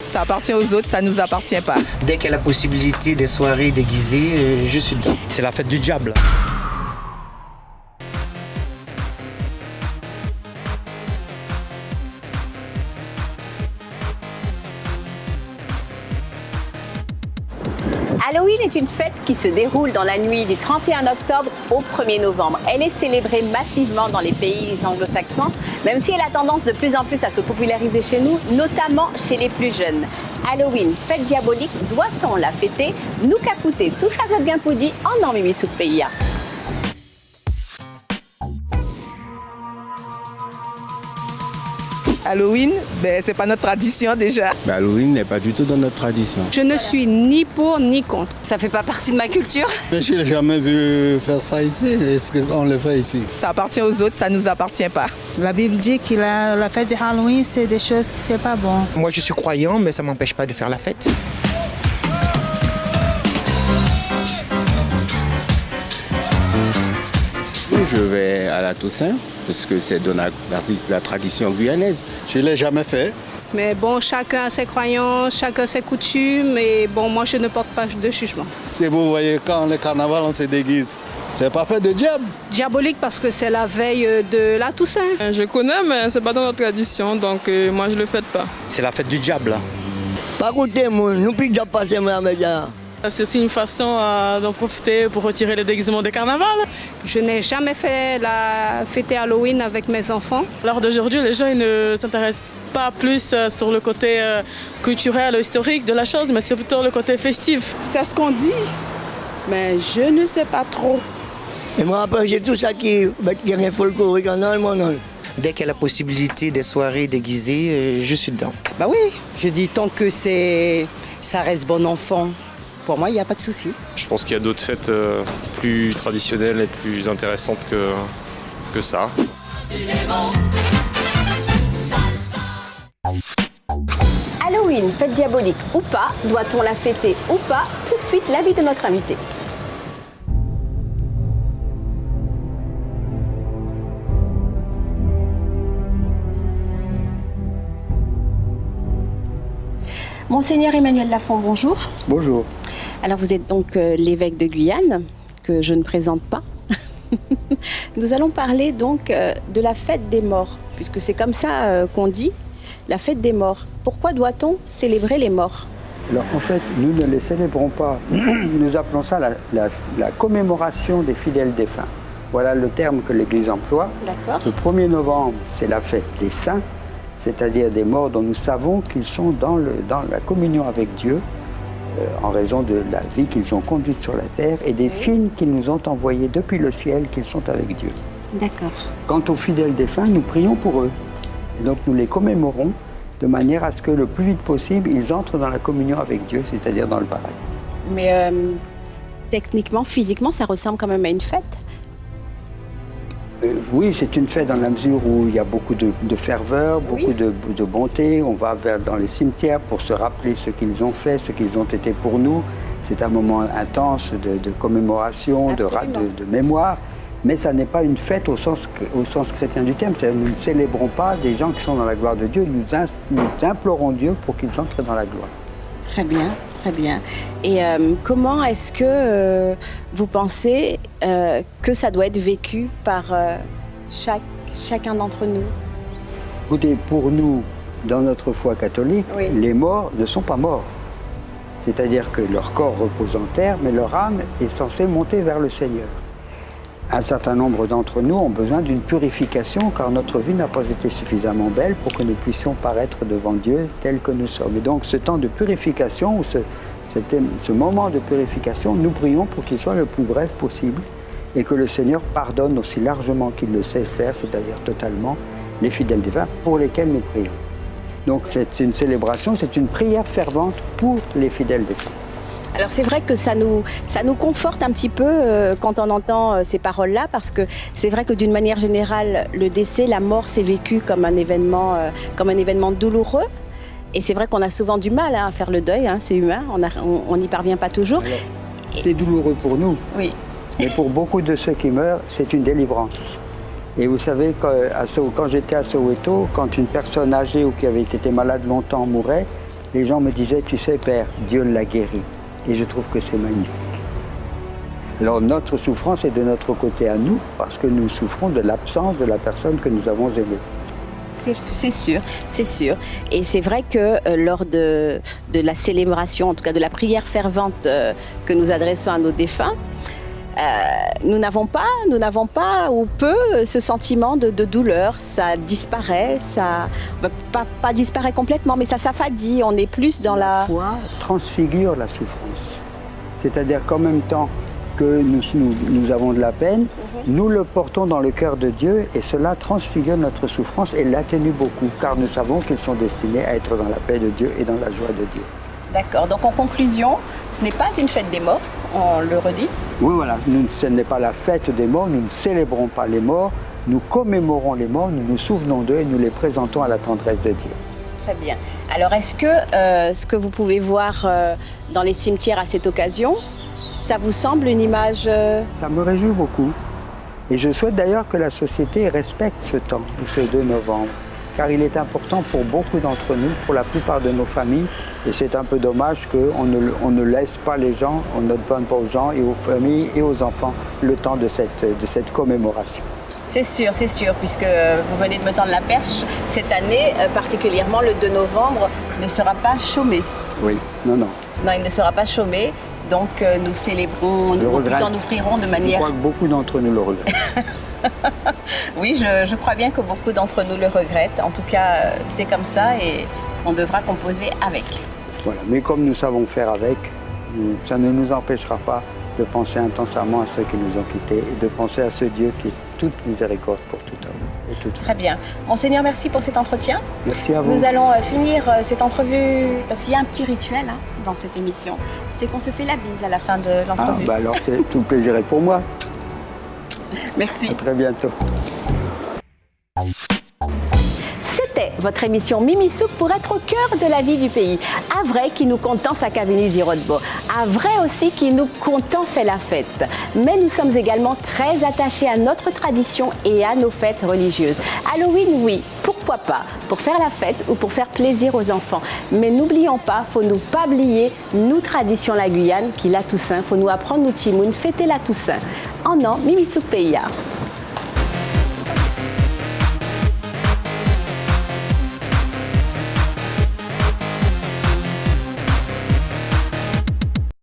Ça appartient aux autres, ça ne nous appartient pas. Dès qu'il y a la possibilité des soirées déguisées, je suis dedans. C'est la fête du diable. Halloween est une fête qui se déroule dans la nuit du 31 octobre au 1er novembre. Elle est célébrée massivement dans les pays anglo-saxons, même si elle a tendance de plus en plus à se populariser chez nous, notamment chez les plus jeunes. Halloween, fête diabolique, doit-on la fêter? Nous qu'écouter tout ça bien poudi en Mimi Souk Pays. Halloween, c'est pas notre tradition déjà. Mais Halloween n'est pas du tout dans notre tradition. Je ne suis ni pour ni contre. Ça fait pas partie de ma culture. Mais je n'ai jamais vu faire ça ici. Est-ce qu'on le fait ici? Ça appartient aux autres, ça ne nous appartient pas. La Bible dit que la fête de Halloween, c'est des choses qui c'est pas bon. Moi, je suis croyant, mais ça ne m'empêche pas de faire la fête. Je vais à la Toussaint, parce que c'est de la tradition guyanaise. Je ne l'ai jamais fait. Mais bon, chacun a ses croyances, chacun ses coutumes. Et bon, moi, je ne porte pas de jugement. Si vous voyez quand le carnaval, on se déguise. C'est pas fait de diable. Diabolique parce que c'est la veille de la Toussaint. Je connais, mais c'est pas dans notre tradition, donc moi, je le fête pas. C'est la fête du diable. Pas écoutez, nous puis déjà passer avec ça. C'est aussi une façon d'en profiter pour retirer les déguisements de carnaval. Je n'ai jamais fait la fête Halloween avec mes enfants. À l'heure d'aujourd'hui, les gens ils ne s'intéressent pas plus sur le côté culturel, historique de la chose, mais c'est plutôt le côté festif. C'est ce qu'on dit, mais je ne sais pas trop. Et moi, après, j'ai tout ça qui est folklorique en allemand. Dès qu'il y a la possibilité des soirées déguisées, je suis dedans. Bah oui, je dis tant que ça reste bon enfant. Pour moi, il n'y a pas de souci. Je pense qu'il y a d'autres fêtes plus traditionnelles et plus intéressantes que ça. Halloween, fête diabolique ou pas, doit-on la fêter ou pas? Tout de suite, l'avis de notre invité. Monseigneur Emmanuel Lafont, bonjour. Bonjour. Alors vous êtes donc l'évêque de Guyane, que je ne présente pas. Nous allons parler donc de la fête des morts, puisque c'est comme ça qu'on dit, la fête des morts. Pourquoi doit-on célébrer les morts? Alors en fait, nous ne les célébrons pas. Nous appelons ça la commémoration des fidèles défunts. Voilà le terme que l'Église emploie. D'accord. Le 1er novembre, c'est la fête des saints, c'est-à-dire des morts dont nous savons qu'ils sont dans la communion avec Dieu, en raison de la vie qu'ils ont conduite sur la terre et des signes qu'ils nous ont envoyés depuis le ciel qu'ils sont avec Dieu. D'accord. Quant aux fidèles défunts, nous prions pour eux. Et donc nous les commémorons de manière à ce que le plus vite possible, ils entrent dans la communion avec Dieu, c'est-à-dire dans le paradis. Mais techniquement, physiquement, ça ressemble quand même à une fête. Oui, c'est une fête dans la mesure où il y a beaucoup de ferveur, beaucoup de bonté. On va dans les cimetières pour se rappeler ce qu'ils ont fait, ce qu'ils ont été pour nous. C'est un moment intense de commémoration, de mémoire. Mais ça n'est pas une fête au sens chrétien du terme. Nous ne célébrons pas des gens qui sont dans la gloire de Dieu. Nous implorons Dieu pour qu'ils entrent dans la gloire. Très bien. Très bien. Et comment est-ce que vous pensez que ça doit être vécu par chacun d'entre nous? Écoutez, pour nous, dans notre foi catholique, les morts ne sont pas morts. C'est-à-dire que leur corps repose en terre, mais leur âme est censée monter vers le Seigneur. Un certain nombre d'entre nous ont besoin d'une purification, car notre vie n'a pas été suffisamment belle pour que nous puissions paraître devant Dieu tel que nous sommes. Et donc ce temps de purification, ou ce moment de purification, nous prions pour qu'il soit le plus bref possible et que le Seigneur pardonne aussi largement qu'il le sait faire, c'est-à-dire totalement, les fidèles défunts pour lesquels nous prions. Donc c'est une célébration, c'est une prière fervente pour les fidèles défunts. Alors c'est vrai que ça nous conforte un petit peu quand on entend ces paroles-là, parce que c'est vrai que d'une manière générale, le décès, la mort, c'est vécu comme un événement douloureux. Et c'est vrai qu'on a souvent du mal à faire le deuil, c'est humain, on n'y parvient pas toujours. Alors, c'est douloureux pour nous, mais pour beaucoup de ceux qui meurent, c'est une délivrance. Et vous savez, quand j'étais à Soweto, quand une personne âgée ou qui avait été malade longtemps mourait, les gens me disaient, tu sais Père, Dieu l'a guéri. Et je trouve que c'est magnifique. Alors notre souffrance est de notre côté à nous, parce que nous souffrons de l'absence de la personne que nous avons aimée. C'est sûr, c'est sûr. Et c'est vrai que lors de la célébration, en tout cas de la prière fervente que nous adressons à nos défunts, nous n'avons pas ou peu ce sentiment de douleur. Ça disparaît, ça pas disparaît complètement, mais ça s'affadit. On est plus dans la foi transfigure la souffrance. C'est-à-dire qu'en même temps que nous avons de la peine, nous le portons dans le cœur de Dieu et cela transfigure notre souffrance et l'atténue beaucoup, car nous savons qu'ils sont destinés à être dans la paix de Dieu et dans la joie de Dieu. D'accord, donc en conclusion, ce n'est pas une fête des morts, on le redit. Oui, voilà, ce n'est pas la fête des morts, nous ne célébrons pas les morts, nous commémorons les morts, nous nous souvenons d'eux et nous les présentons à la tendresse de Dieu. Très bien. Alors est-ce que ce que vous pouvez voir dans les cimetières à cette occasion, ça vous semble une image Ça me réjouit beaucoup. Et je souhaite d'ailleurs que la société respecte ce temps, ce 2 novembre. Car il est important pour beaucoup d'entre nous, pour la plupart de nos familles. Et c'est un peu dommage qu'on ne laisse pas les gens, on ne donne pas aux gens et aux familles et aux enfants le temps de cette commémoration. C'est sûr, puisque vous venez de me tendre la perche. Cette année, particulièrement le 2 novembre, ne sera pas chômé. Oui, non. Non, il ne sera pas chômé. Donc nous célébrons, nous prierons de manière... Je crois que beaucoup d'entre nous le regrettent. Oui, je crois bien que beaucoup d'entre nous le regrettent. En tout cas, c'est comme ça et on devra composer avec. Voilà, mais comme nous savons faire avec, ça ne nous empêchera pas de penser intensément à ceux qui nous ont quittés et de penser à ce Dieu qui est toute miséricorde pour tout homme et toute femme. Très bien. Monseigneur, merci pour cet entretien. Merci à vous. Nous allons finir cette entrevue, parce qu'il y a un petit rituel dans cette émission. C'est qu'on se fait la bise à la fin de l'entrevue. Alors tout le plaisir est pour moi. Merci. À très bientôt. C'était votre émission Mimi Souk pour être au cœur de la vie du pays. À vrai qui nous content sa cabine Girodbo. À vrai aussi qui nous content fait la fête. Mais nous sommes également très attachés à notre tradition et à nos fêtes religieuses. Halloween, oui, pourquoi pas, pour faire la fête ou pour faire plaisir aux enfants. Mais n'oublions pas, faut nous pas oublier, nous tradition la Guyane, qui la Toussaint, faut nous apprendre nous Timoun, fêter la Toussaint. En an, Mimi Souk Pays.